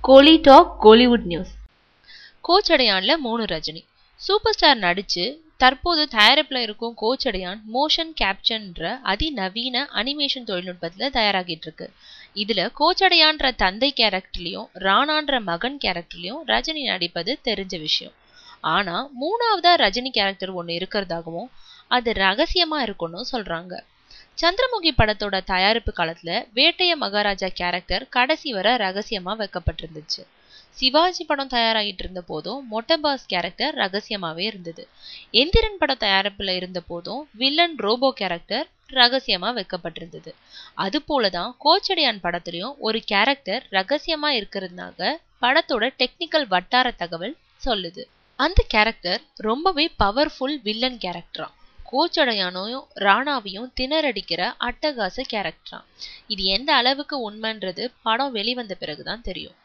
கோலி talk Kollywood news. கோச்சடையான்ல 3 Rajini super star நடிச்சு தற்போது தயாரிப்புல இருக்கும் கோச்சடையான் மோஷன் கேப்சர்ன்ற அதிநவீன அனிமேஷன் தொழில்நுட்பத்துல தயாராகிட்டு இருக்கு. இதுல கோச்சடையான்ற தந்தை கேரக்டர்லயும் ராணான்ற மகன் கேரக்டர்லயும் ரஜினி நடிப்பது தெரிஞ்ச விஷயம். ஆனா 3வதா ரஜினி கேரக்டர் ஒண்ணு இருக்கிறதாகவும் அது ரகசியமா இருக்கும்னு சொல்றாங்க. சந்திரமுகி படத்தோட தயாரிப்பு காலத்துல வேட்டைய மகாராஜா கேரக்டர் கடைசி வர ரகசியமா வைக்கப்பட்டிருந்துச்சு. சிவாஜி படம் தயாராகிட்டு இருந்த போதும் மொட்டபாஸ் கேரக்டர் ரகசியமாவே இருந்தது. எந்திரன் படம் தயாரிப்புல இருந்த போதும் வில்லன் ரோபோ கேரக்டர் ரகசியமா வைக்கப்பட்டிருந்தது. அது போலதான் கோச்சடையான் படத்திலையும் ஒரு கேரக்டர் ரகசியமா இருக்கிறதுனால படத்தோட டெக்னிக்கல் வட்டார தகவல் சொல்லுது. அந்த கேரக்டர் ரொம்பவே பவர்ஃபுல் வில்லன் கேரக்டரா. கோச்சடையானையும் ராணாவையும் திணறடிக்கிற அட்டகாச கேரக்டரா. இது எந்த அளவுக்கு உண்மைன்றது படம் வெளிவந்த பிறகுதான் தெரியும்.